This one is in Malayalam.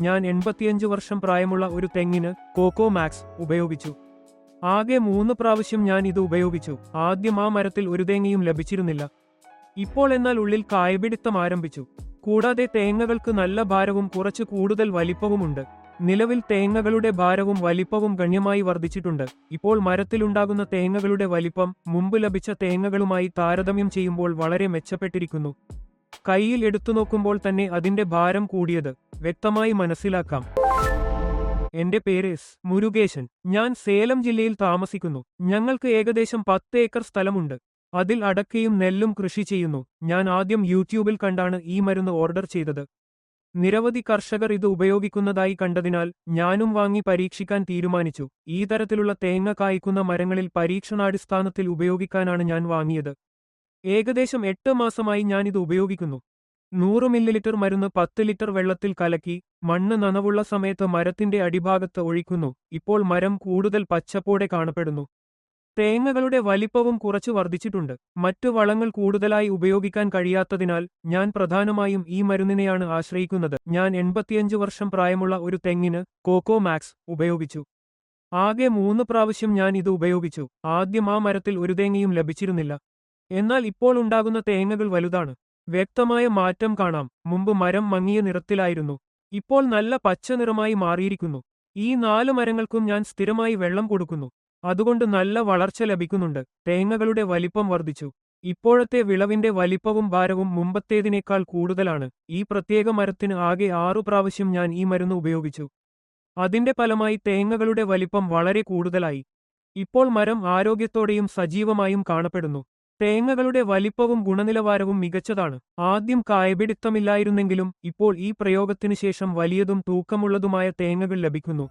ഞാൻ 85 വർഷം പ്രായമുള്ള ഒരു തെങ്ങിന് കോക്കോ മാക്സ് ഉപയോഗിച്ചു. ആകെ 3 പ്രാവശ്യം ഞാൻ ഇത് ഉപയോഗിച്ചു. ആദ്യം ആ മരത്തിൽ ഒരു തേങ്ങയും ലഭിച്ചിരുന്നില്ല. ഇപ്പോൾ എന്നാൽ ഉള്ളിൽ കായ്പിടുത്തം ആരംഭിച്ചു. കൂടാതെ തേങ്ങകൾക്ക് നല്ല ഭാരവും കുറച്ച് കൂടുതൽ വലിപ്പവുമുണ്ട്. നിലവിൽ തേങ്ങകളുടെ ഭാരവും വലിപ്പവും ഗണ്യമായി വർദ്ധിച്ചിട്ടുണ്ട്. ഇപ്പോൾ മരത്തിലുണ്ടാകുന്ന തേങ്ങകളുടെ വലിപ്പം മുമ്പ് ലഭിച്ച തേങ്ങകളുമായി താരതമ്യം ചെയ്യുമ്പോൾ വളരെ മെച്ചപ്പെട്ടിരിക്കുന്നു. കൈയിൽ എടുത്തുനോക്കുമ്പോൾ തന്നെ അതിന്റെ ഭാരം കൂടിയത് വ്യക്തമായി മനസ്സിലാക്കാം. എന്റെ പേര് എസ്. മുരുകേശൻ. ഞാൻ സേലം ജില്ലയിൽ താമസിക്കുന്നു. ഞങ്ങൾക്ക് ഏകദേശം 10 ഏക്കർ സ്ഥലമുണ്ട്. അതിൽ അടക്കയും നെല്ലും കൃഷി ചെയ്യുന്നു. ഞാൻ ആദ്യം യൂട്യൂബിൽ കണ്ടാണ് ഈ മരുന്ന് ഓർഡർ ചെയ്തത്. നിരവധി കർഷകർ ഇത് ഉപയോഗിക്കുന്നതായി കണ്ടതിനാൽ ഞാനും വാങ്ങി പരീക്ഷിക്കാൻ തീരുമാനിച്ചു. ഈ തരത്തിലുള്ള തേങ്ങ കായ്ക്കുന്ന മരങ്ങളിൽ പരീക്ഷണാടിസ്ഥാനത്തിൽ ഉപയോഗിക്കാനാണ് ഞാൻ വാങ്ങിയത്. ഏകദേശം 8 മാസമായി ഞാനിത് ഉപയോഗിക്കുന്നു. 100 മില്ലിലിറ്റർ മരുന്ന് 10 ലിറ്റർ വെള്ളത്തിൽ കലക്കി മണ്ണ് നനവുള്ള സമയത്ത് മരത്തിന്റെ അടിഭാഗത്ത് ഒഴിക്കുന്നു. ഇപ്പോൾ മരം കൂടുതൽ പച്ചപ്പോടെ കാണപ്പെടുന്നു. തേങ്ങകളുടെ വലിപ്പവും കുറച്ച് വർദ്ധിച്ചിട്ടുണ്ട്. മറ്റു വളങ്ങൾ കൂടുതലായി ഉപയോഗിക്കാൻ കഴിയാത്തതിനാൽ ഞാൻ പ്രധാനമായും ഈ മരുന്നിനെയാണ് ആശ്രയിക്കുന്നത്. ഞാൻ 85 വർഷം പ്രായമുള്ള ഒരു തെങ്ങിന് കോക്കോ മാക്സ് ഉപയോഗിച്ചു. ആകെ 3 പ്രാവശ്യം ഞാൻ ഇത് ഉപയോഗിച്ചു. ആദ്യം ആ മരത്തിൽ ഒരു തേങ്ങയും ലഭിച്ചിരുന്നില്ല. എന്നാൽ ഇപ്പോൾ ഉണ്ടാകുന്ന തേങ്ങകൾ വലുതാണ്. വ്യക്തമായ മാറ്റം കാണാം. മുമ്പ് മരം മങ്ങിയ നിറത്തിലായിരുന്നു. ഇപ്പോൾ നല്ല പച്ച നിറമായി മാറിയിരിക്കുന്നു. ഈ 4 മരങ്ങൾക്കും ഞാൻ സ്ഥിരമായി വെള്ളം കൊടുക്കുന്നു. അതുകൊണ്ട് നല്ല വളർച്ച ലഭിക്കുന്നുണ്ട്. തേങ്ങകളുടെ വലിപ്പം വർദ്ധിച്ചു. ഇപ്പോഴത്തെ വിളവിന്റെ വലിപ്പവും ഭാരവും മുമ്പത്തേതിനേക്കാൾ കൂടുതലാണ്. ഈ പ്രത്യേക മരത്തിന് ആകെ 6 പ്രാവശ്യം ഞാൻ ഈ മരുന്ന് ഉപയോഗിച്ചു. അതിന്റെ ഫലമായി തേങ്ങകളുടെ വലിപ്പം വളരെ കൂടുതലായി. ഇപ്പോൾ മരം ആരോഗ്യത്തോടെയും സജീവമായും കാണപ്പെടുന്നു. തേങ്ങകളുടെ വലിപ്പവും ഗുണനിലവാരവും മികച്ചതാണ്. ആദ്യം കായ്പിടുത്തമില്ലായിരുന്നെങ്കിലും ഇപ്പോൾ ഈ പ്രയോഗത്തിനു ശേഷം വലിയതും തൂക്കമുള്ളതുമായ തേങ്ങകൾ ലഭിക്കുന്നു.